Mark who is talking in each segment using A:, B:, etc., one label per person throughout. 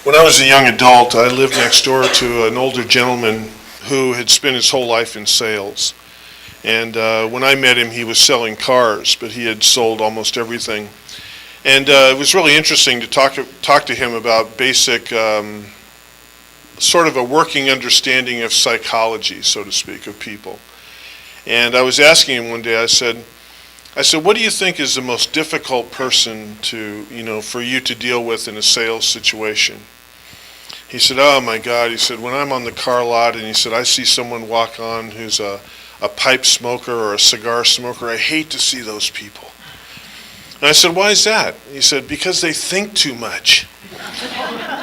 A: When I was a young adult, I lived next door to an older gentleman who had spent his whole life in sales. And when I met him, he was selling cars, but he had sold almost everything. And it was really interesting to talk to him about basic, sort of a working understanding of psychology, so to speak, of people. And I was asking him one day, I said, what do you think is the most difficult person for you to deal with in a sales situation? He said, oh my God, he said, when I'm on the car lot and he said, I see someone walk on who's a pipe smoker or a cigar smoker, I hate to see those people. And I said, why is that? He said, because they think too much.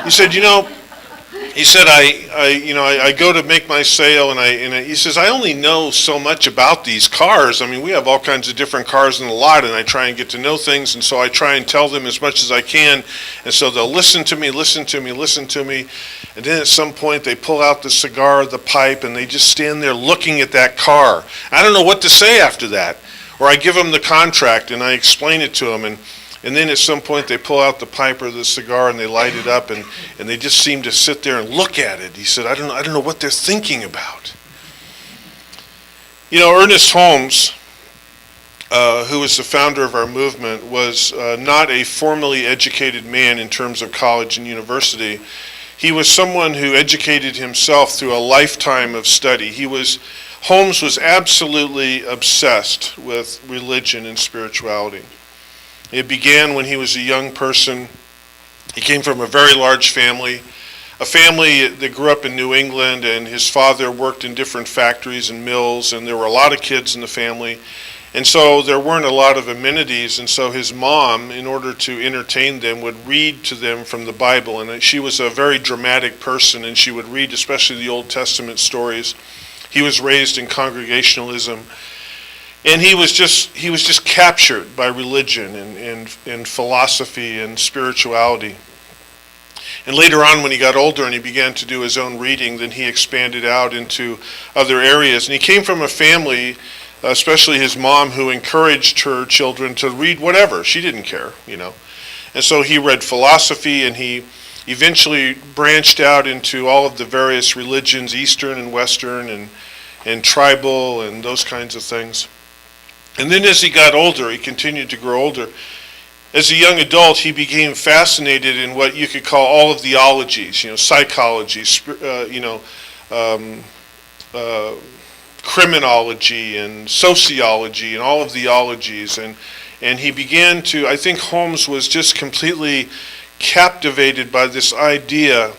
A: He said, I go to make my sale, he says, I only know so much about these cars. I mean, we have all kinds of different cars in the lot, and I try and get to know things, and so I try and tell them as much as I can, and so they'll listen to me, and then at some point they pull out the cigar, the pipe, and they just stand there looking at that car. I don't know what to say after that. Or I give them the contract, and I explain it to them, and then at some point they pull out the pipe or the cigar and they light it up and they just seem to sit there and look at it. He said, I don't know what they're thinking about. Ernest Holmes, who was the founder of our movement, was not a formally educated man in terms of college and university. He was someone who educated himself through a lifetime of study. Holmes was absolutely obsessed with religion and spirituality. It began when he was a young person. He came from a very large family, a family that grew up in New England, and his father worked in different factories and mills, and there were a lot of kids in the family. And so there weren't a lot of amenities, and so his mom, in order to entertain them, would read to them from the Bible. And she was a very dramatic person, and she would read especially the Old Testament stories. He was raised in Congregationalism, and he was just captured by religion and philosophy and spirituality. And later on, when he got older and he began to do his own reading, then he expanded out into other areas. And he came from a family, especially his mom, who encouraged her children to read whatever. She didn't care, And so he read philosophy, and he eventually branched out into all of the various religions, Eastern and Western and tribal and those kinds of things. And then as he got older, he continued to grow older. As a young adult, he became fascinated in what you could call all of the ologies, psychology, criminology and sociology and all of the ologies. And he began to, I think Holmes was just completely captivated by this idea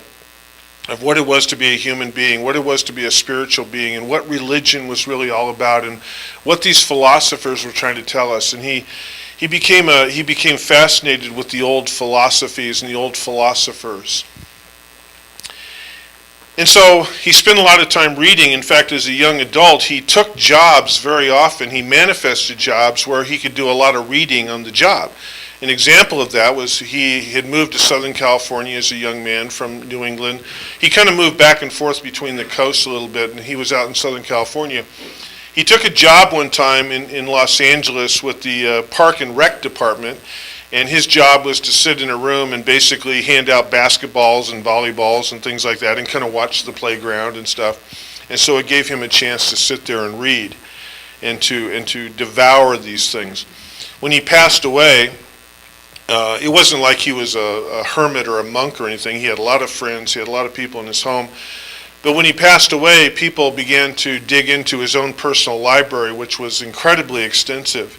A: of what it was to be a human being, what it was to be a spiritual being, and what religion was really all about, and what these philosophers were trying to tell us. And he became fascinated with the old philosophies and the old philosophers. And so he spent a lot of time reading. In fact, as a young adult, he took jobs very often. He manifested jobs where he could do a lot of reading on the job. An example of that was he had moved to Southern California as a young man from New England. He kind of moved back and forth between the coasts a little bit, and he was out in Southern California. He took a job one time in Los Angeles with the Park and Rec department, and his job was to sit in a room and basically hand out basketballs and volleyballs and things like that and kind of watch the playground and stuff. And so it gave him a chance to sit there and read and to devour these things. When he passed away, it wasn't like he was a hermit or a monk or anything. He had a lot of friends. He had a lot of people in his home. But when he passed away, people began to dig into his own personal library, which was incredibly extensive.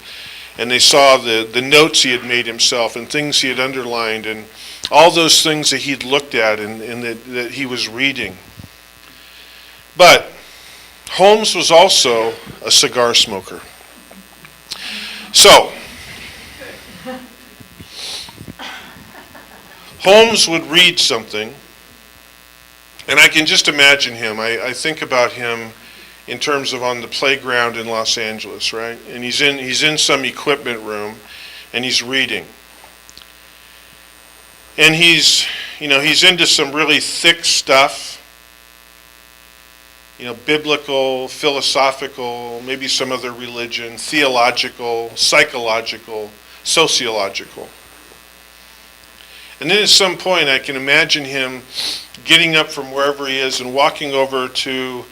A: And they saw the notes he had made himself and things he had underlined and all those things that he'd looked at and that he was reading. But Holmes was also a cigar smoker. So, Holmes would read something, and I can just imagine him. I think about him in terms of on the playground in Los Angeles, right? And he's in some equipment room, and he's reading. And he's into some really thick stuff, biblical, philosophical, maybe some other religion, theological, psychological, sociological. And then at some point I can imagine him getting up from wherever he is and walking over to,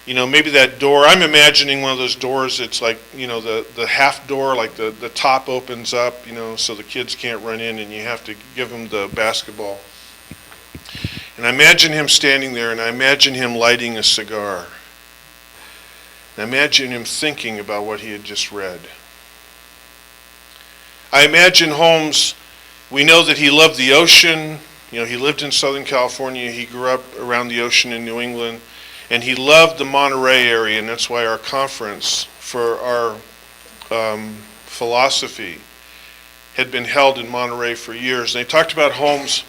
A: maybe that door. I'm imagining one of those doors. It's like, the half door, like the top opens up, so the kids can't run in and you have to give them the basketball. And I imagine him standing there, and I imagine him lighting a cigar. And I imagine him thinking about what he had just read. I imagine Holmes, we know that he loved the ocean. He lived in Southern California. He grew up around the ocean in New England. And he loved the Monterey area, and that's why our conference for our philosophy had been held in Monterey for years. And they talked about Holmes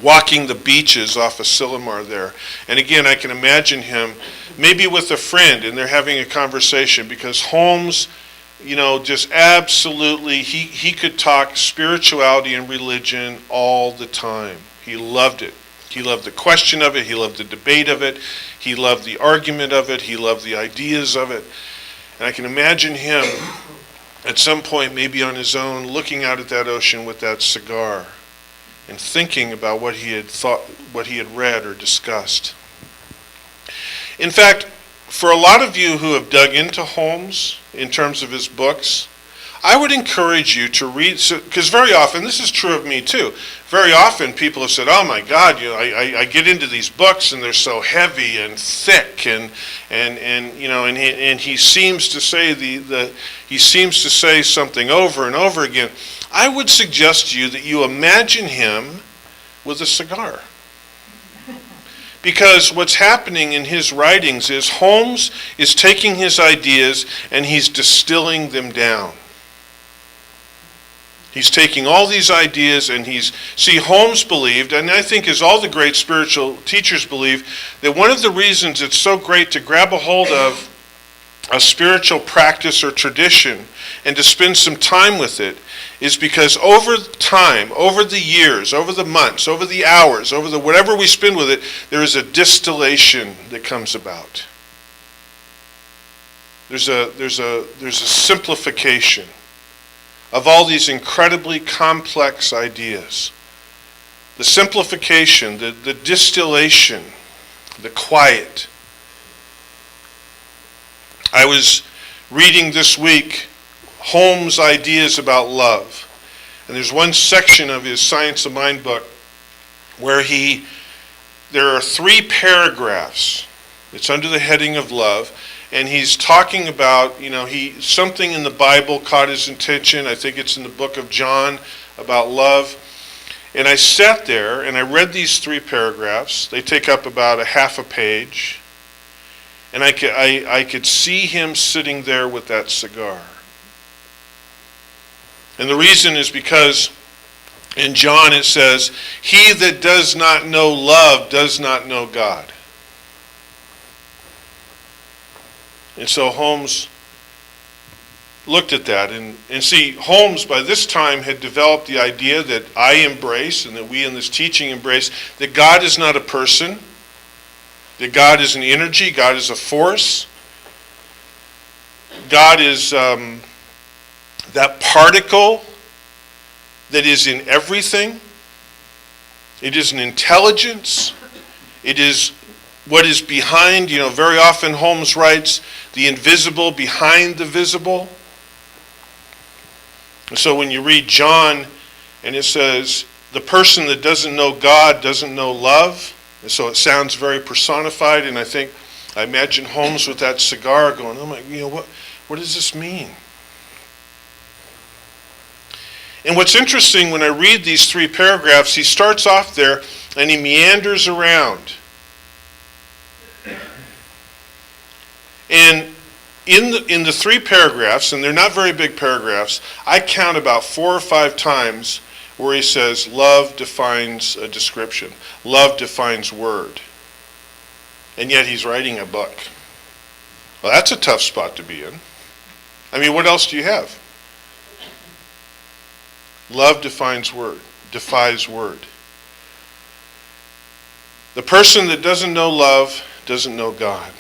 A: walking the beaches off of Silomar there. And again, I can imagine him maybe with a friend, and they're having a conversation, because Holmes, just absolutely, he could talk spirituality and religion all the time. He loved it. He loved the question of it. He loved the debate of it. He loved the argument of it. He loved the ideas of it. And I can imagine him at some point, maybe on his own, looking out at that ocean with that cigar and thinking about what he had thought, what he had read or discussed. In fact, for a lot of you who have dug into Holmes in terms of his books, I would encourage you to read, because very often, this is true of me too, very often people have said, oh my God, I get into these books and they're so heavy and thick, and he seems to say he seems to say something over and over again. I would suggest to you that you imagine him with a cigar. Because what's happening in his writings is Holmes is taking his ideas and he's distilling them down. He's taking all these ideas and Holmes believed, and I think as all the great spiritual teachers believe, that one of the reasons it's so great to grab a hold of a spiritual practice or tradition and to spend some time with it is because over time, over the years, over the months, over the hours, over the whatever we spend with it, there is a distillation that comes about. There's a simplification of all these incredibly complex ideas. The simplification, the distillation, the quiet. I was reading this week Holmes' ideas about love. And there's one section of his Science of Mind book where there are 3 paragraphs. It's under the heading of love. And he's talking about, something in the Bible caught his attention. I think it's in the book of John about love. And I sat there and I read these 3 paragraphs. They take up about a half a page. And I could see him sitting there with that cigar. And the reason is because in John it says, he that does not know love does not know God. And so Holmes looked at that. And see, Holmes by this time had developed the idea that I embrace and that we in this teaching embrace, that God is not a person, that God is an energy, God is a force. God is that particle that is in everything. It is an intelligence. It is what is behind, very often Holmes writes, the invisible behind the visible. And so when you read John and it says, the person that doesn't know God doesn't know love, and so it sounds very personified, and I imagine Holmes with that cigar going, oh my, what does this mean? And what's interesting when I read these 3 paragraphs, he starts off there and he meanders around. And in the 3 paragraphs, and they're not very big paragraphs, I count about 4 or 5 times where he says, love defines a description. Love defines word. And yet he's writing a book. Well, that's a tough spot to be in. I mean, what else do you have? Love defines word, defies word. The person that doesn't know love doesn't know God.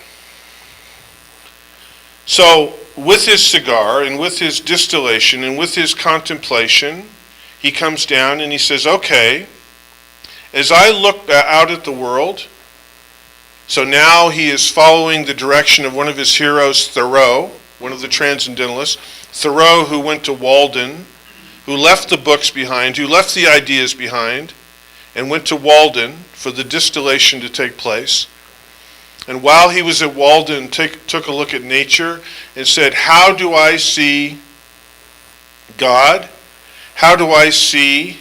A: So, with his cigar and with his distillation and with his contemplation, he comes down and he says, okay, as I look out at the world, so now he is following the direction of one of his heroes, Thoreau, one of the transcendentalists. Thoreau, who went to Walden, who left the books behind, who left the ideas behind, and went to Walden for the distillation to take place. And while he was at Walden, took a look at nature and said, how do I see God? How do I see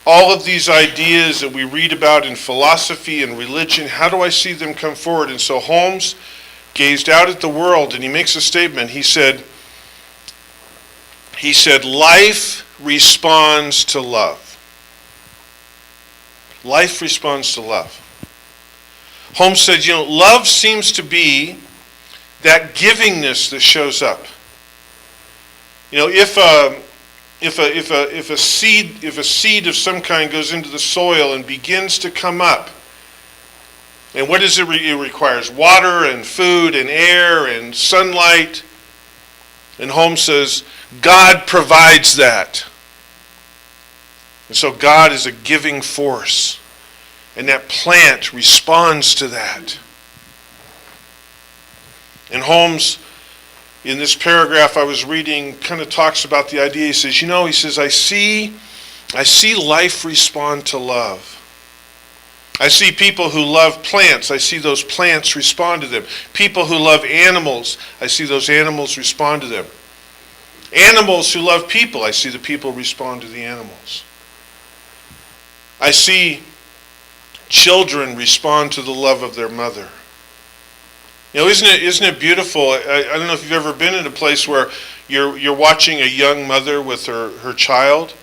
A: all of these ideas that we read about in philosophy and religion? How do I see them come forward? And so Holmes gazed out at the world and he makes a statement. He said, life responds to love. Life responds to love. Holmes said, love seems to be that givingness that shows up. If a seed of some kind goes into the soil and begins to come up, and what does it requires? Water and food and air and sunlight. And Holmes says, God provides that. And so God is a giving force. And that plant responds to that. And Holmes, in this paragraph I was reading, kind of talks about the idea. He says, I see life respond to love. I see people who love plants. I see those plants respond to them. People who love animals. I see those animals respond to them. Animals who love people. I see the people respond to the animals. I see children respond to the love of their mother. Isn't it beautiful? I don't know if you've ever been in a place where you're watching a young mother with her child,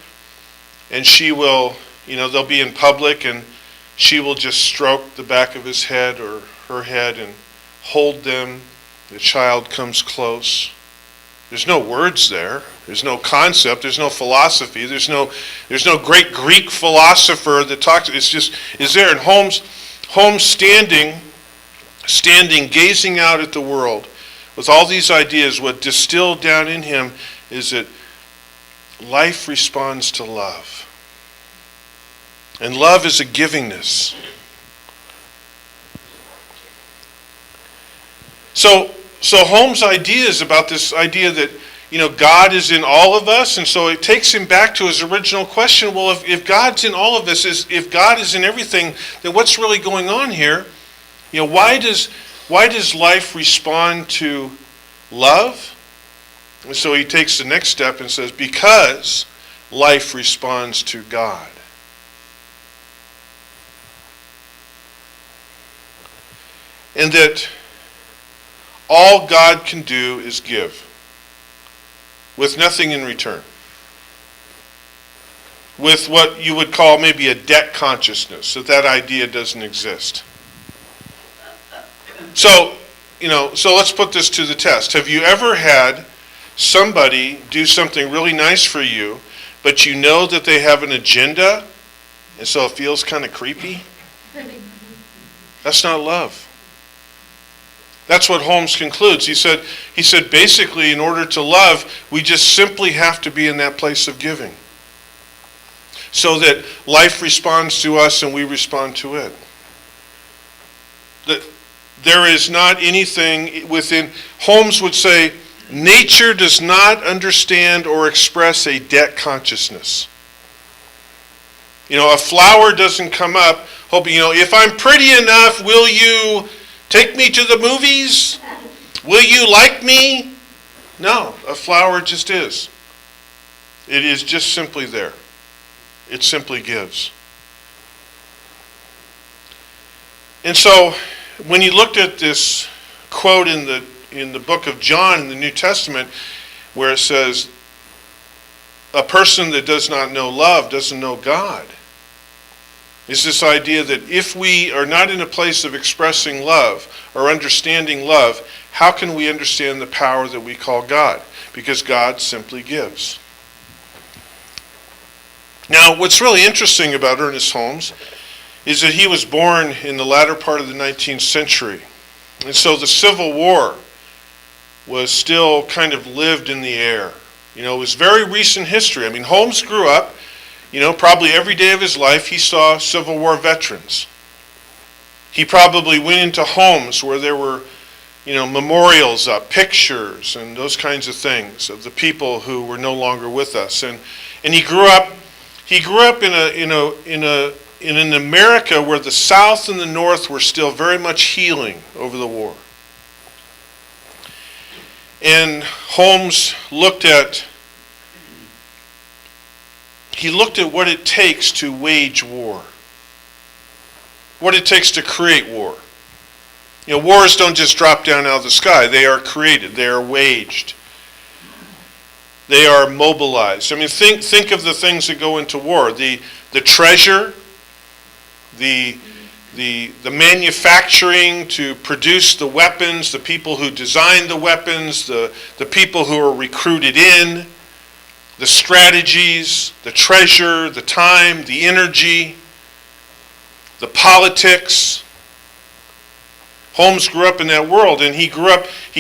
A: and she will, they'll be in public, and she will just stroke the back of his head or her head and hold them. The child comes close. There's no words there. There's no concept. There's no philosophy. There's no great Greek philosopher that talks. It's there. And Holmes standing, gazing out at the world with all these ideas, what distilled down in him is that life responds to love. And love is a givingness. So Holmes' idea is about this idea that, God is in all of us, and so it takes him back to his original question. Well, if God's in all of us, if God is in everything, then what's really going on here? Why does life respond to love? And so he takes the next step and says, because life responds to God. And that all God can do is give, with nothing in return. With what you would call maybe a debt consciousness, that idea doesn't exist. So let's put this to the test. Have you ever had somebody do something really nice for you, but you know that they have an agenda, and so it feels kind of creepy? That's not love. That's what Holmes concludes. He said basically, in order to love, we just simply have to be in that place of giving, so that life responds to us and we respond to it. That there is not anything within. Holmes would say, nature does not understand or express a debt consciousness. A flower doesn't come up hoping, if I'm pretty enough, will you take me to the movies? Will you like me? No, a flower just is. It is just simply there. It simply gives. And so, when you looked at this quote in the book of John in the New Testament, where it says, a person that does not know love doesn't know God. It's this idea that if we are not in a place of expressing love or understanding love, how can we understand the power that we call God? Because God simply gives. Now, what's really interesting about Ernest Holmes is that he was born in the latter part of the 19th century. And so the Civil War was still kind of lived in the air. It was very recent history. I mean, Holmes grew up, probably every day of his life he saw Civil War veterans. He probably went into homes where there were, memorials up, pictures, and those kinds of things of the people who were no longer with us. And he grew up in an America where the South and the North were still very much healing over the war. And Holmes looked at what it takes to wage war, what it takes to create war. Wars don't just drop down out of the sky. They are created. They are waged. They are mobilized. I mean, think of the things that go into war. The treasure, the manufacturing to produce the weapons, the people who design the weapons, the people who are recruited in, the strategies, the treasure, the time, the energy, the politics. Holmes grew up in that world, and he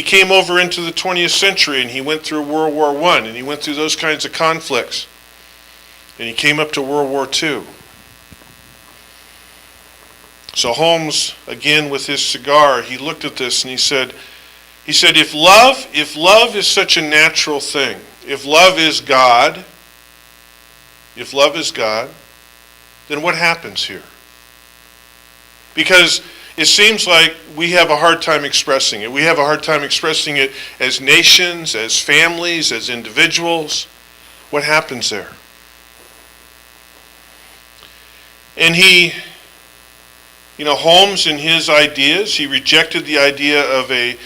A: came over into the 20th century, and he went through World War I, and he went through those kinds of conflicts. And he came up to World War II. So Holmes, again with his cigar, he looked at this and he said, if love is such a natural thing, if love is God, then what happens here? Because it seems like we have a hard time expressing it. We have a hard time expressing it as nations, as families, as individuals. What happens there? And Holmes in his ideas, he rejected the idea of a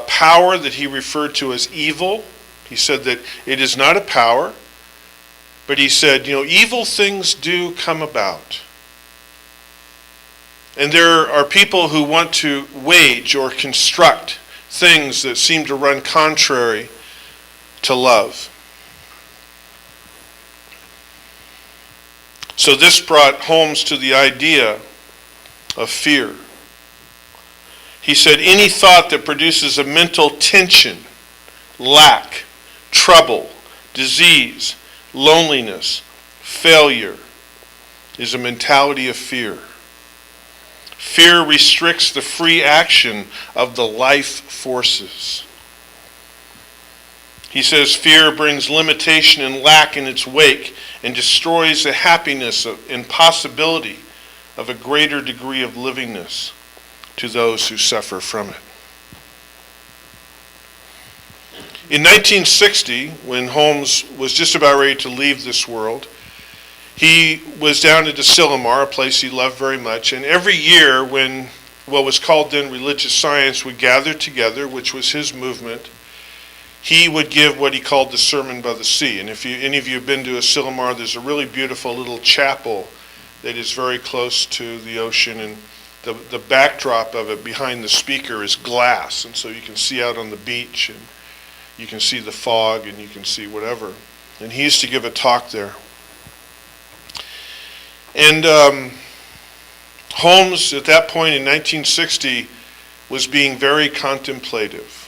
A: power that he referred to as evil. He said that it is not a power, but he said, evil things do come about. And there are people who want to wage or construct things that seem to run contrary to love. So this brought Holmes to the idea of fear. He said, any thought that produces a mental tension, lack, trouble, disease, loneliness, failure, is a mentality of fear. Fear restricts the free action of the life forces. He says fear brings limitation and lack in its wake and destroys the happiness and possibility of a greater degree of livingness to those who suffer from it. In 1960, when Holmes was just about ready to leave this world, he was down at Asilomar, a place he loved very much, and every year when what was called then religious science would gather together, which was his movement, he would give what he called the Sermon by the Sea. And if any of you have been to Asilomar, there's a really beautiful little chapel that is very close to the ocean, and the backdrop of it behind the speaker is glass, and so you can see out on the beach, and you can see the fog, and you can see whatever. And he used to give a talk there. And Holmes, at that point in 1960, was being very contemplative.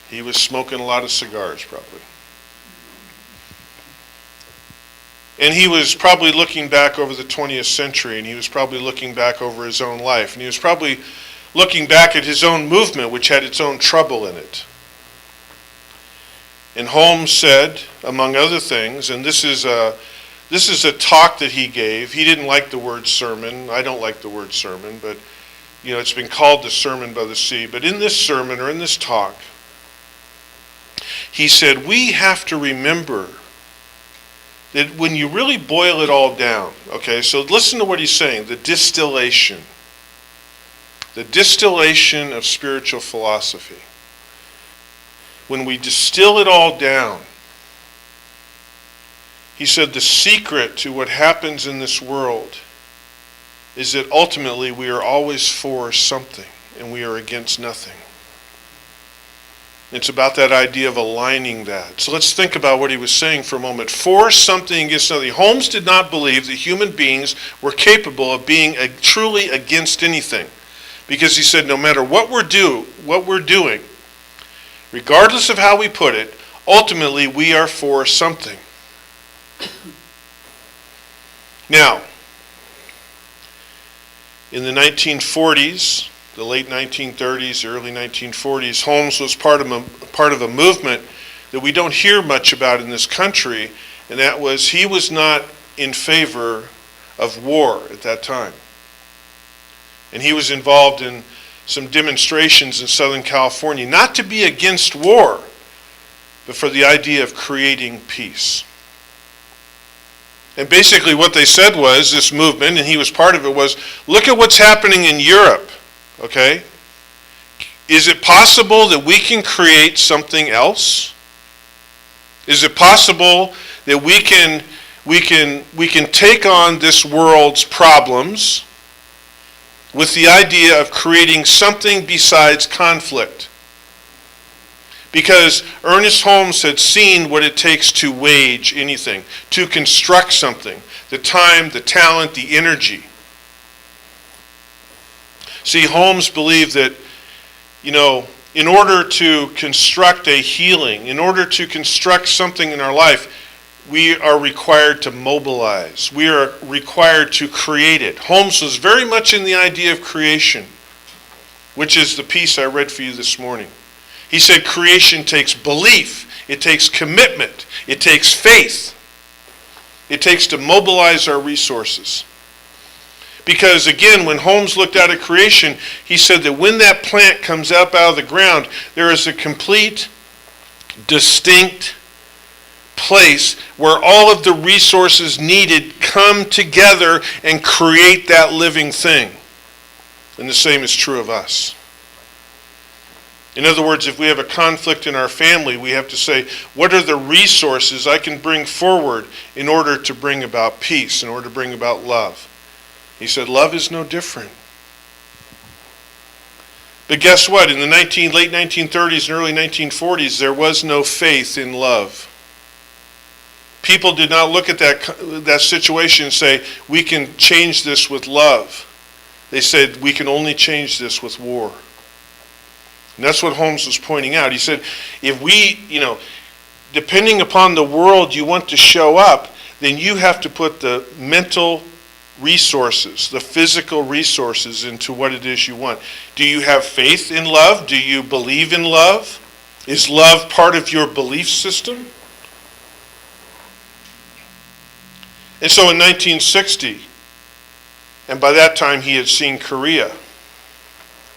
A: He was smoking a lot of cigars, probably. And he was probably looking back over the 20th century, and he was probably looking back over his own life, and he was probably looking back at his own movement, which had its own trouble in it. And Holmes said, among other things, and this is a talk that he gave. He didn't like the word sermon. I don't like the word sermon, but it's been called the Sermon by the Sea. But in this sermon, or in this talk, he said, we have to remember that when you really boil it all down, okay, so listen to what he's saying, the distillation of spiritual philosophy. When we distill it all down, he said the secret to what happens in this world is that ultimately we are always for something and we are against nothing. It's about that idea of aligning that. So let's think about what he was saying for a moment. For something against nothing. Holmes did not believe that human beings were capable of being truly against anything. Because he said no matter what we're doing, regardless of how we put it, ultimately we are for something. Now, in the 1940s, the late 1930s, early 1940s, Holmes was part of a movement that we don't hear much about in this country, and that was he was not in favor of war at that time. And he was involved in some demonstrations in Southern California, not to be against war, but for the idea of creating peace. And basically what they said was, this movement, and he was part of it, was, look at what's happening in Europe, okay? Is it possible that we can create something else? Is it possible that we can take on this world's problems with the idea of creating something besides conflict? Because Ernest Holmes had seen what it takes to wage anything, to construct something, the time, the talent, the energy. See, Holmes believed that, in order to construct a healing, in order to construct something in our life, we are required to mobilize. We are required to create it. Holmes was very much in the idea of creation, which is the piece I read for you this morning. He said creation takes belief, it takes commitment, it takes faith. It takes to mobilize our resources. Because again, when Holmes looked out at creation, he said that when that plant comes up out of the ground, there is a complete, distinct place where all of the resources needed come together and create that living thing. And the same is true of us. In other words, if we have a conflict in our family, we have to say, what are the resources I can bring forward in order to bring about peace, in order to bring about love? He said, love is no different. But guess what? In the late 1930s and early 1940s, there was no faith in love. People did not look at that situation and say, we can change this with love. They said, we can only change this with war. And that's what Holmes was pointing out. He said, if we, depending upon the world you want to show up, then you have to put the mental resources, the physical resources into what it is you want. Do you have faith in love? Do you believe in love? Is love part of your belief system? And so in 1960, and by that time he had seen Korea,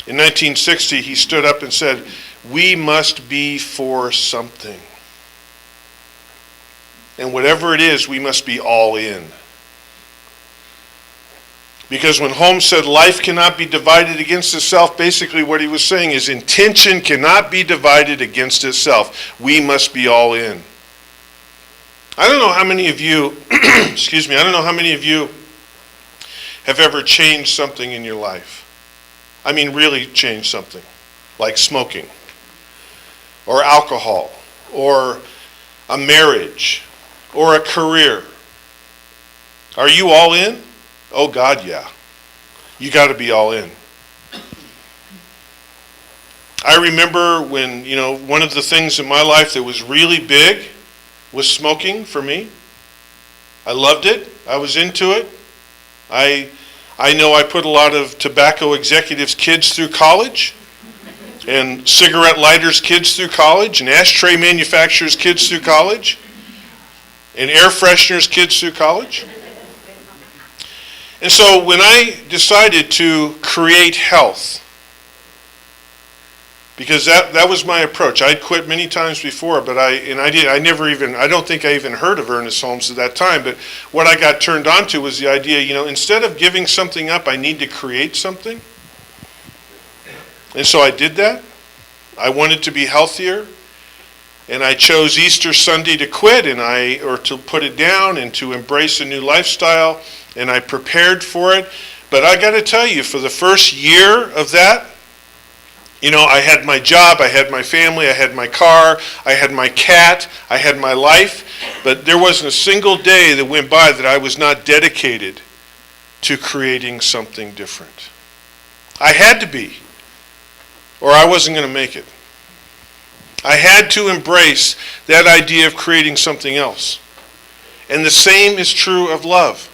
A: in 1960 he stood up and said, we must be for something. And whatever it is, we must be all in. Because when Holmes said life cannot be divided against itself, basically what he was saying is intention cannot be divided against itself. We must be all in. I don't know how many of you, I don't know how many of you have ever changed something in your life. I mean really changed something, like smoking, or alcohol, or a marriage, or a career. Are you all in? Oh God, yeah. You got to be all in. I remember when, one of the things in my life that was really big was smoking for me. I loved it. I was into it. I know I put a lot of tobacco executives' kids through college, and cigarette lighters' kids through college, and ashtray manufacturers' kids through college, and air fresheners' kids through college. And so when I decided to create health, because that was my approach. I'd quit many times before, but I don't think I even heard of Ernest Holmes at that time, but what I got turned on to was the idea, instead of giving something up, I need to create something. And so I did that. I wanted to be healthier, and I chose Easter Sunday to quit, or to put it down and to embrace a new lifestyle, and I prepared for it. But I got to tell you, for the first year of that, I had my job, I had my family, I had my car, I had my cat, I had my life, but there wasn't a single day that went by that I was not dedicated to creating something different. I had to be, or I wasn't going to make it. I had to embrace that idea of creating something else. And the same is true of love.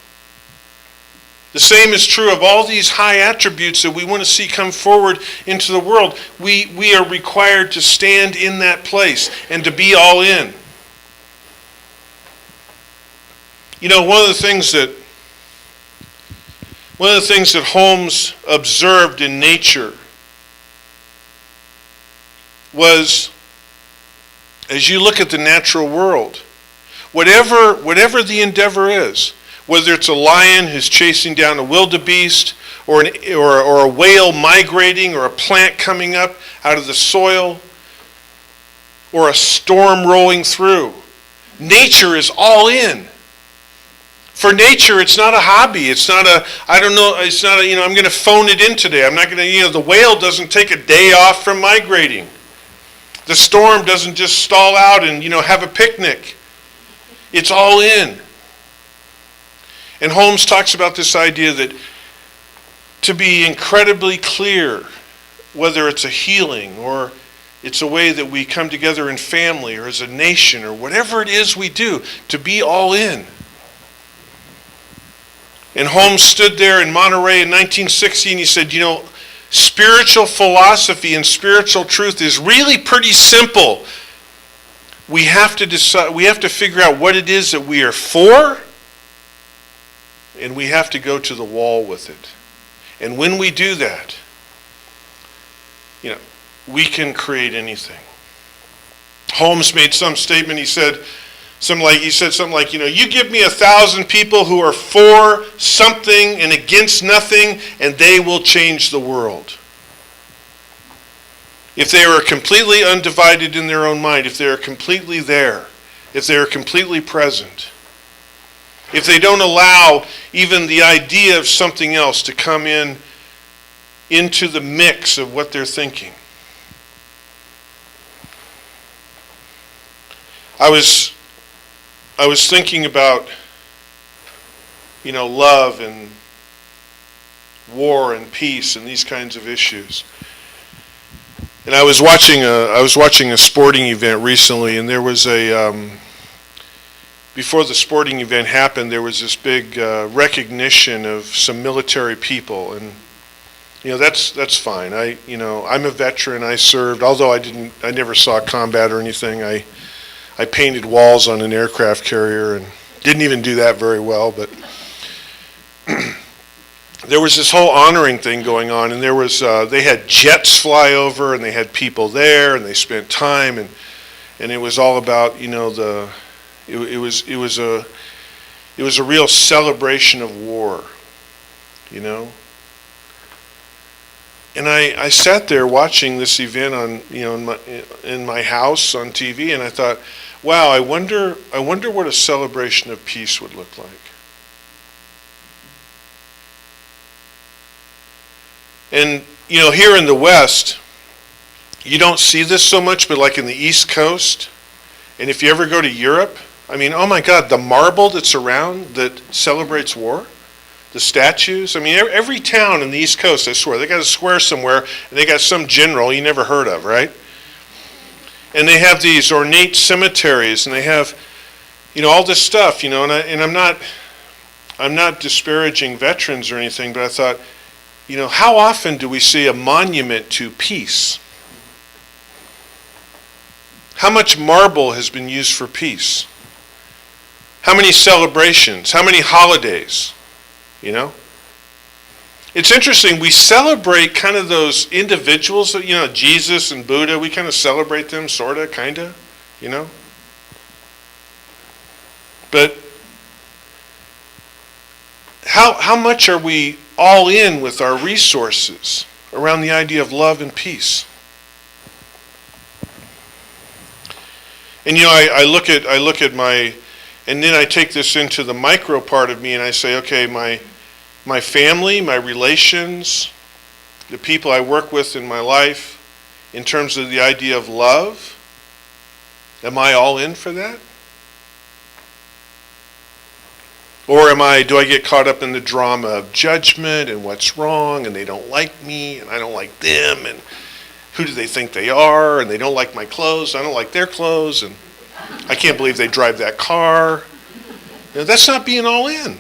A: The same is true of all these high attributes that we want to see come forward into the world. We are required to stand in that place and to be all in. You know, one of the things that Holmes observed in nature was, as you look at the natural world, whatever the endeavor is, whether it's a lion who's chasing down a wildebeest, or a whale migrating, or a plant coming up out of the soil, or a storm rolling through, nature is all in. For nature, it's not a hobby. It's not a, I'm going to phone it in today. I'm not going to, the whale doesn't take a day off from migrating. The storm doesn't just stall out and, have a picnic. It's all in. And Holmes talks about this idea that to be incredibly clear, whether it's a healing or it's a way that we come together in family or as a nation or whatever it is we do, to be all in. And Holmes stood there in Monterey in 1960 and he said, spiritual philosophy and spiritual truth is really pretty simple. We have to decide, we have to figure out what it is that we are for, and we have to go to the wall with it. And when we do that, we can create anything. Holmes made some statement, he said something like, you give me 1,000 people who are for something and against nothing, and they will change the world. If they are completely undivided in their own mind, if they are completely there, if they are completely present, if they don't allow even the idea of something else to come into the mix of what they're thinking. I was thinking about, love and war and peace and these kinds of issues. And I was watching a sporting event recently, and there was before the sporting event happened, there was this big recognition of some military people, and that's fine. I'm a veteran. I served, although I never saw combat or anything. I painted walls on an aircraft carrier and didn't even do that very well, but there was this whole honoring thing going on, and they had jets fly over, and they had people there, and they spent time, and it was all about it was a real celebration of war, And I sat there watching this event on in my house on TV, and I thought, wow, I wonder what a celebration of peace would look like. And here in the West, you don't see this so much, but like in the East Coast, and if you ever go to Europe, oh my God, the marble that's around that celebrates war. The statues. Every town in the East Coast, I swear, they got a square somewhere, and they got some general you never heard of, right? And they have these ornate cemeteries, and they have, all this stuff, and I'm not disparaging veterans or anything, but I thought, how often do we see a monument to peace? How much marble has been used for peace? How many celebrations? How many holidays? It's interesting, we celebrate kind of those individuals, Jesus and Buddha, we kind of celebrate them, sort of, kind of, But how much are we all in with our resources around the idea of love and peace? And I look at my, and then I take this into the micro part of me, and I say, okay, my family, my relations, the people I work with in my life, in terms of the idea of love, am I all in for that? Or do I get caught up in the drama of judgment and what's wrong, and they don't like me, and I don't like them, and who do they think they are, and they don't like my clothes, I don't like their clothes, and I can't believe they drive that car. That's not being all in.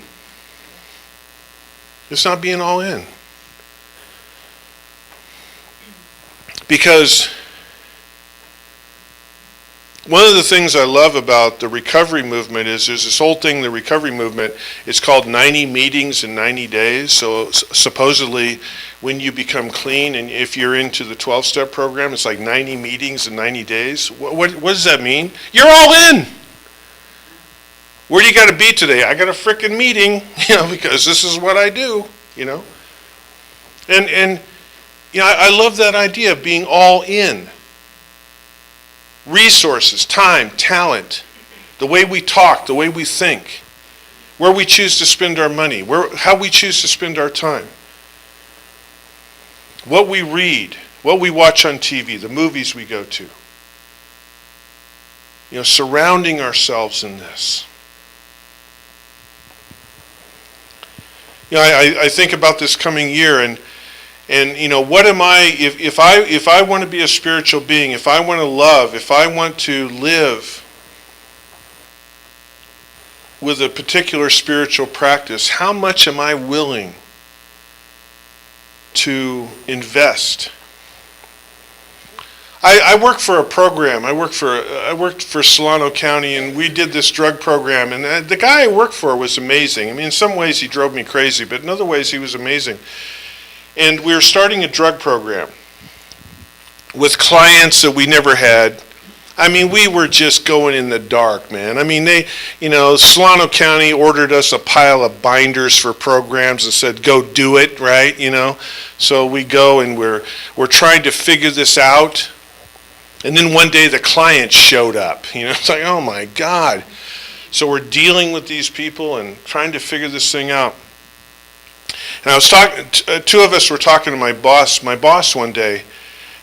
A: It's not being all in. Because one of the things I love about the recovery movement is there's this whole thing, the recovery movement, it's called 90 meetings in 90 days. So supposedly when you become clean, and if you're into the 12-step program, it's like 90 meetings in 90 days. What does that mean? You're all in. Where do you got to be today? I got a frickin' meeting, because this is what I do, And I love that idea of being all in. Resources, time, talent, the way we talk, the way we think, where we choose to spend our money, how we choose to spend our time, what we read, what we watch on TV, the movies we go to. Surrounding ourselves in this. I think about this coming year, and what am I, if I want to be a spiritual being, if I want to love, if I want to live with a particular spiritual practice, how much am I willing to invest? I work for a program. I worked for Solano County, and we did this drug program. And the guy I worked for was amazing. I mean, in some ways he drove me crazy, but in other ways he was amazing. And we were starting a drug program with clients that we never had. I mean, we were just going in the dark, man. I mean, Solano County ordered us a pile of binders for programs and said, go do it, right? So we go and we're trying to figure this out. And then one day the client showed up. It's like, oh my God. So we're dealing with these people and trying to figure this thing out. And I was talking, two of us were talking to my boss one day,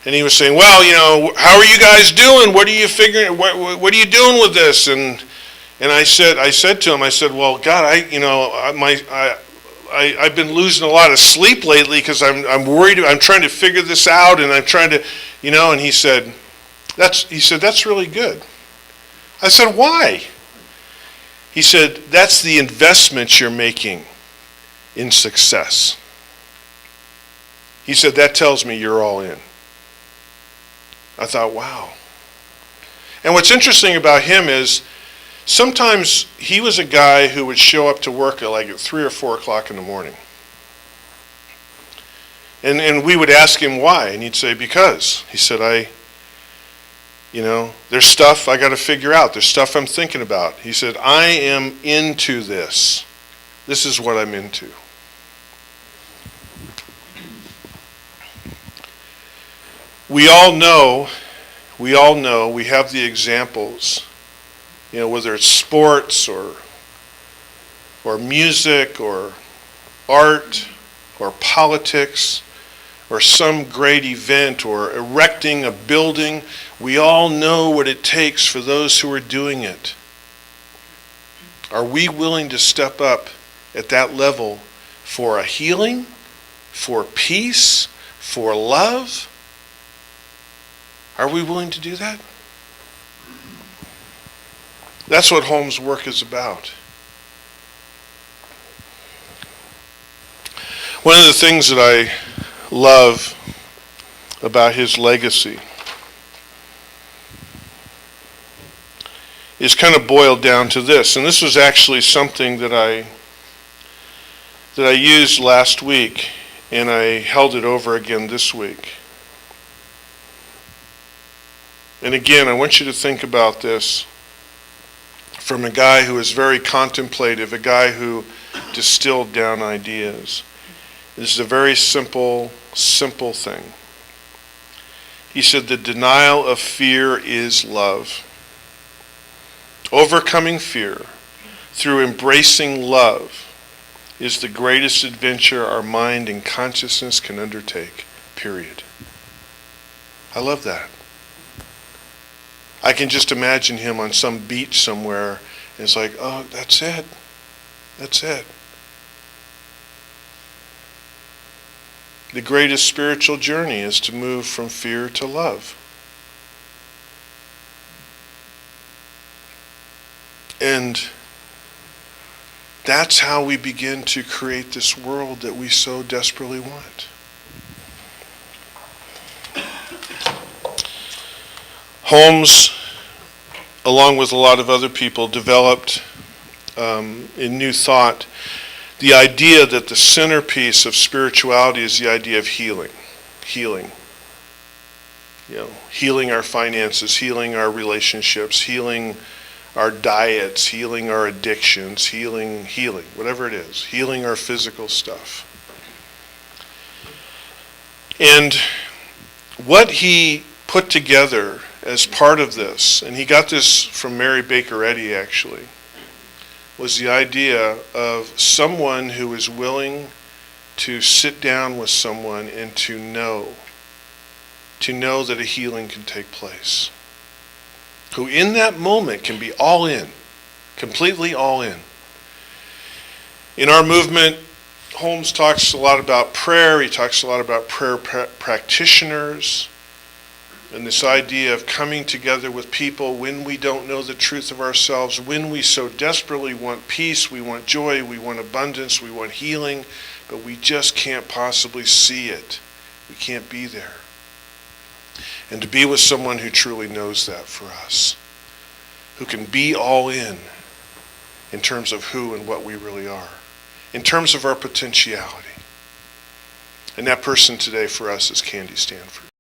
A: and he was saying, well, how are you guys doing? What are you figuring? What are you doing with this? And I said to him, well, God, I've been losing a lot of sleep lately because I'm worried. I'm trying to figure this out, and I'm trying to, And he said, that's really good. I said, why? He said, that's the investment you're making in success. He said, that tells me you're all in. I thought, wow. And what's interesting about him is sometimes he was a guy who would show up to work at 3 or 4 o'clock in the morning. And we would ask him why, and he'd say, because. He said, there's stuff I got to figure out. There's stuff I'm thinking about. He said, I am into this. This is what I'm into. We all know, we have the examples, whether it's sports or music or art or politics or some great event or erecting a building. We all know what it takes for those who are doing it. Are we willing to step up at that level for a healing, for peace, for love? Are we willing to do that? That's what Holmes' work is about. One of the things that I love about his legacy is kind of boiled down to this, and this was actually something that I used last week, and I held it over again this week. And again, I want you to think about this from a guy who is very contemplative, a guy who distilled down ideas. This is a very simple thing. He said, the denial of fear is love. Overcoming fear through embracing love is the greatest adventure our mind and consciousness can undertake, period. I love that. I can just imagine him on some beach somewhere, and it's like, oh, that's it. That's it. The greatest spiritual journey is to move from fear to love. And that's how we begin to create this world that we so desperately want. Holmes, along with a lot of other people, developed in New Thought the idea that the centerpiece of spirituality is the idea of healing. Healing. Healing our finances, healing our relationships, healing our diets, healing our addictions, healing, whatever it is, healing our physical stuff. And what he put together as part of this, and he got this from Mary Baker Eddy actually, was the idea of someone who is willing to sit down with someone and to know that a healing can take place. Who in that moment can be all in, completely all in. In our movement, Holmes talks a lot about prayer. He talks a lot about prayer practitioners and this idea of coming together with people when we don't know the truth of ourselves, when we so desperately want peace, we want joy, we want abundance, we want healing, but we just can't possibly see it. We can't be there. And to be with someone who truly knows that for us, who can be all in terms of who and what we really are, in terms of our potentiality. And that person today for us is Candy Stanford.